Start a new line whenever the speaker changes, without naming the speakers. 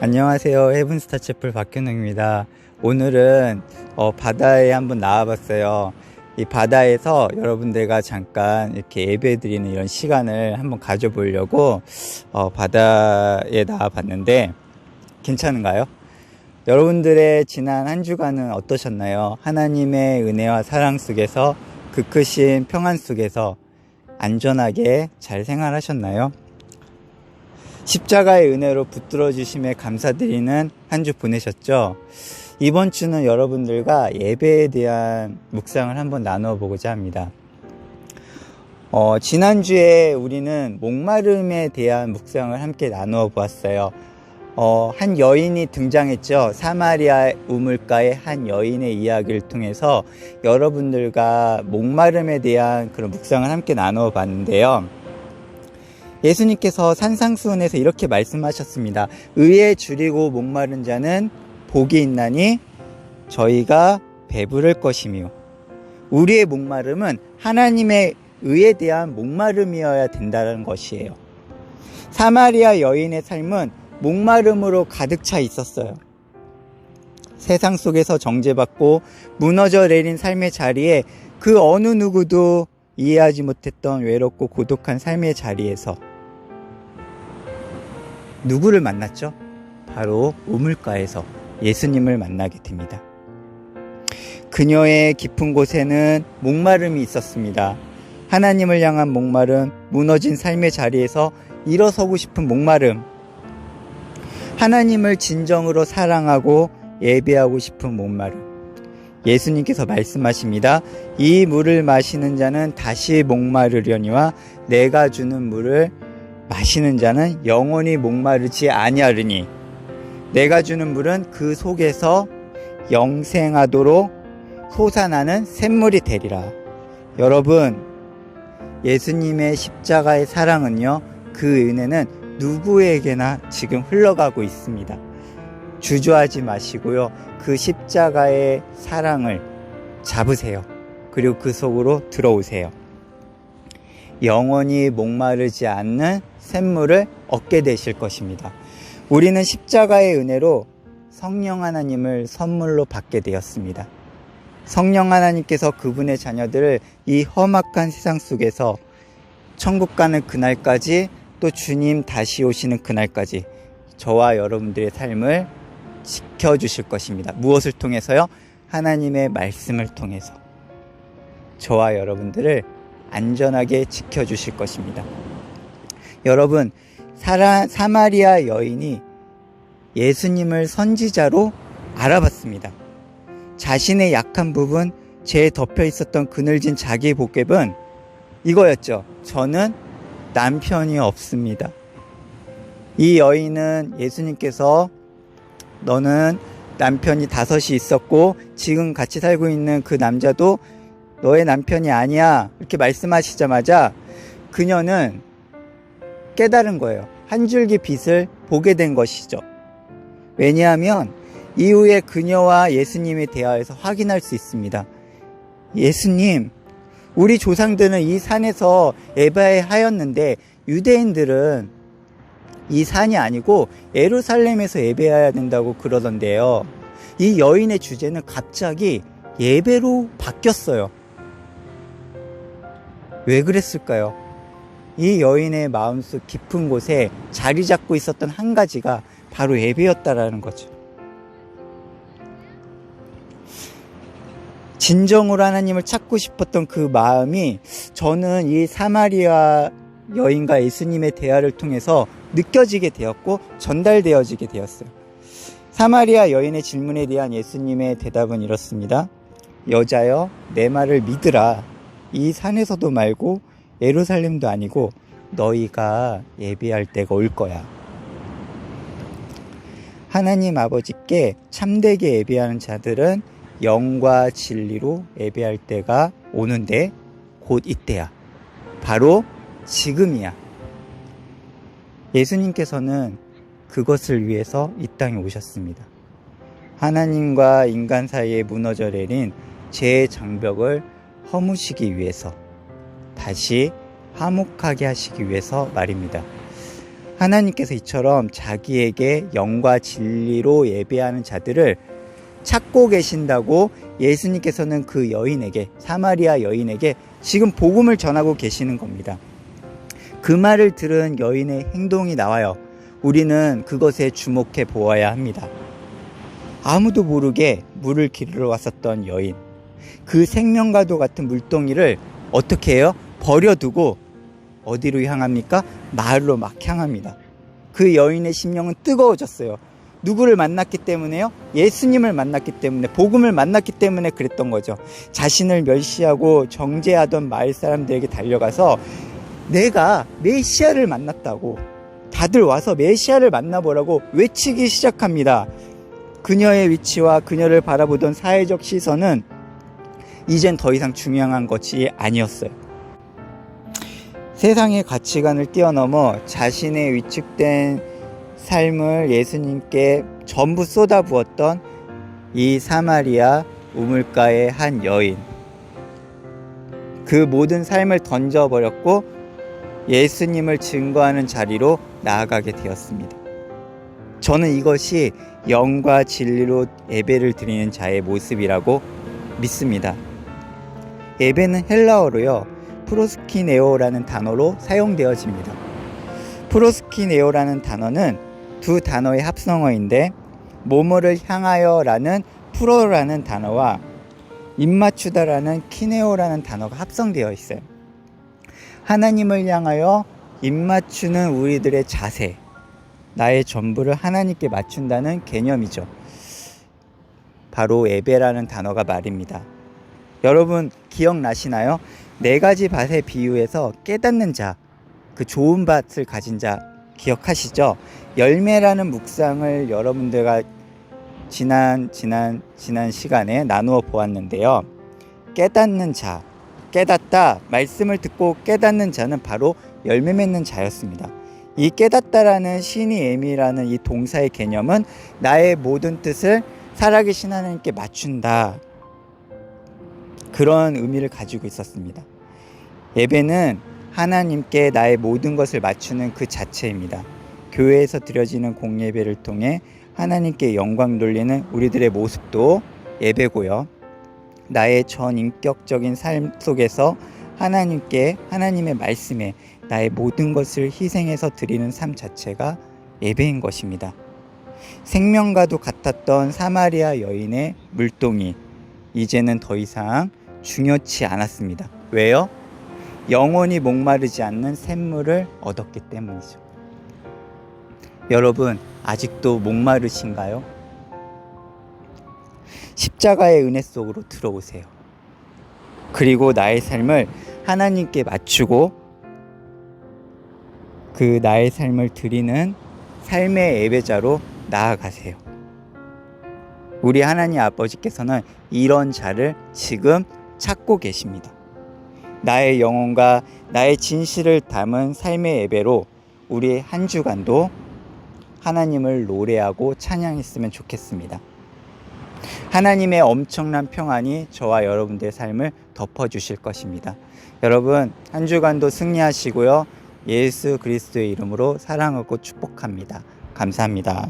안녕하세요. 헤븐스타 채플 박현웅입니다. 오늘은 바다에 한번 나와봤어요. 이 바다에서 여러분들과 잠깐 이렇게 예배 드리는 이런 시간을 한번 가져보려고 바다에 나와봤는데 괜찮은가요? 여러분들의 지난 한 주간은 어떠셨나요? 하나님의 은혜와 사랑 속에서 그 크신 평안 속에서 안전하게 잘 생활하셨나요? 십자가의 은혜로 붙들어 주심에 감사드리는 한 주 보내셨죠? 이번 주는 여러분들과 예배에 대한 묵상을 한번 나누어 보고자 합니다. 지난주에 우리는 목마름에 대한 묵상을 함께 나누어 보았어요. 한 여인이 등장했죠. 사마리아 우물가의 한 여인의 이야기를 통해서 여러분들과 목마름에 대한 그런 묵상을 함께 나누어 봤는데요. 예수님께서 산상수훈에서 이렇게 말씀하셨습니다. 의에 줄이고 목마른 자는 복이 있나니 저희가 배부를 것이며, 우리의 목마름은 하나님의 의에 대한 목마름이어야 된다는 것이에요. 사마리아 여인의 삶은 목마름으로 가득 차 있었어요. 세상 속에서 정죄받고 무너져 내린 삶의 자리에 그 어느 누구도 이해하지 못했던 외롭고 고독한 삶의 자리에서 누구를 만났죠? 바로 우물가에서 예수님을 만나게 됩니다. 그녀의 깊은 곳에는 목마름이 있었습니다. 하나님을 향한 목마름, 무너진 삶의 자리에서 일어서고 싶은 목마름, 하나님을 진정으로 사랑하고 예배하고 싶은 목마름. 예수님께서 말씀하십니다. 이 물을 마시는 자는 다시 목마르려니와 내가 주는 물을 마시는 자는 영원히 목마르지 아니하리니 내가 주는 물은 그 속에서 영생하도록 솟아나는 샘물이 되리라. 여러분, 예수님의 십자가의 사랑은요, 그 은혜는 누구에게나 지금 흘러가고 있습니다. 주저하지 마시고요, 그 십자가의 사랑을 잡으세요. 그리고 그 속으로 들어오세요. 영원히 목마르지 않는 샘물을 얻게 되실 것입니다. 우리는 십자가의 은혜로 성령 하나님을 선물로 받게 되었습니다. 성령 하나님께서 그분의 자녀들을 이 험악한 세상 속에서 천국 가는 그날까지, 또 주님 다시 오시는 그날까지 저와 여러분들의 삶을 지켜주실 것입니다. 무엇을 통해서요? 하나님의 말씀을 통해서 저와 여러분들을 안전하게 지켜주실 것입니다. 여러분, 사마리아 여인이 예수님을 선지자로 알아봤습니다. 자신의 약한 부분, 죄에 덮여 있었던 그늘진 자기의 복ገብ은 이거였죠. 저는 남편이 없습니다. 이 여인은 예수님께서 너는 남편이 5이 있었고 지금 같이 살고 있는 그 남자도 너의 남편이 아니야, 이렇게 말씀하시자마자 그녀는 깨달은 거예요. 한 줄기 빛을 보게 된 것이죠. 왜냐하면 이후에 그녀와 예수님의 대화에서 확인할 수 있습니다. 예수님, 우리 조상들은 이 산에서 예배하였는데 유대인들은 이 산이 아니고 예루살렘에서 예배해야 된다고 그러던데요. 이 여인의 주제는 갑자기 예배로 바뀌었어요. 왜 그랬을까요? 이 여인의 마음속 깊은 곳에 자리 잡고 있었던 한 가지가 바로 예배였다라는 거죠. 진정으로 하나님을 찾고 싶었던 그 마음이 저는 이 사마리아 여인과 예수님의 대화를 통해서 느껴지게 되었고 전달되어지게 되었어요. 사마리아 여인의 질문에 대한 예수님의 대답은 이렇습니다. 여자여, 내 말을 믿으라. 이 산에서도 말고 예루살렘도 아니고 너희가 예배할 때가 올 거야. 하나님 아버지께 참되게 예배하는 자들은 영과 진리로 예배할 때가 오는데 곧 이때야. 바로 지금이야. 예수님께서는 그것을 위해서 이 땅에 오셨습니다. 하나님과 인간 사이에 무너져 내린 죄의 장벽을 허무시기 위해서, 다시 화목하게 하시기 위해서 말입니다. 하나님께서 이처럼 자기에게 영과 진리로 예배하는 자들을 찾고 계신다고 예수님께서는 그 여인에게, 사마리아 여인에게 지금 복음을 전하고 계시는 겁니다. 그 말을 들은 여인의 행동이 나와요. 우리는 그것에 주목해 보아야 합니다. 아무도 모르게 물을 기르러 왔었던 여인, 그 생명과도 같은 물동이를 어떻게 해요? 버려두고 어디로 향합니까? 마을로 막 향합니다. 그 여인의 심령은 뜨거워졌어요. 누구를 만났기 때문에요? 예수님을 만났기 때문에, 복음을 만났기 때문에 그랬던 거죠. 자신을 멸시하고 정죄하던 마을 사람들에게 달려가서 내가 메시아를 만났다고, 다들 와서 메시아를 만나보라고 외치기 시작합니다. 그녀의 위치와 그녀를 바라보던 사회적 시선은 이젠 더 이상 중요한 것이 아니었어요. 세상의 가치관을 뛰어넘어 자신의 위축된 삶을 예수님께 전부 쏟아부었던 이 사마리아 우물가의 한 여인, 그 모든 삶을 던져버렸고 예수님을 증거하는 자리로 나아가게 되었습니다. 저는 이것이 영과 진리로 예배를 드리는 자의 모습이라고 믿습니다. 예배는 헬라어로요, 프로스키네오라는 단어로 사용되어집니다. 프로스키네오라는 단어는 두 단어의 합성어인데, 뭐뭐를 향하여라는 프로라는 단어와 입맞추다라는 키네오라는 단어가 합성되어 있어요. 하나님을 향하여 입맞추는 우리들의 자세, 나의 전부를 하나님께 맞춘다는 개념이죠. 바로 예배라는 단어가 말입니다. 여러분 기억나시나요? 4가지 밭의 비유에서 깨닫는 자, 그 좋은 밭을 가진 자 기억하시죠? 열매라는 묵상을 여러분들과 지난 시간에 나누어 보았는데요. 깨닫는 자, 깨닫다, 말씀을 듣고 깨닫는 자는 바로 열매 맺는 자였습니다. 이 깨닫다라는 시니에미라는 이 동사의 개념은 나의 모든 뜻을 살아계신 하나님께 맞춘다, 그런 의미를 가지고 있었습니다. 예배는 하나님께 나의 모든 것을 맞추는 그 자체입니다. 교회에서 드려지는 공예배를 통해 하나님께 영광 돌리는 우리들의 모습도 예배고요. 나의 전인격적인 삶 속에서 하나님께, 하나님의 말씀에 나의 모든 것을 희생해서 드리는 삶 자체가 예배인 것입니다. 생명과도 같았던 사마리아 여인의 물동이 이제는 더 이상 중요치 않았습니다. 왜요? 영원히 목마르지 않는 샘물을 얻었기 때문이죠. 여러분 아직도 목마르신가요? 십자가의 은혜 속으로 들어오세요. 그리고 나의 삶을 하나님께 맞추고 그 나의 삶을 드리는 삶의 예배자로 나아가세요. 우리 하나님 아버지께서는 이런 자를 지금 찾고 계십니다. 나의 영혼과 나의 진실을 담은 삶의 예배로 우리 한 주간도 하나님을 노래하고 찬양했으면 좋겠습니다. 하나님의 엄청난 평안이 저와 여러분들의 삶을 덮어주실 것입니다. 여러분 한 주간도 승리하시고요. 예수 그리스도의 이름으로 사랑하고 축복합니다. 감사합니다.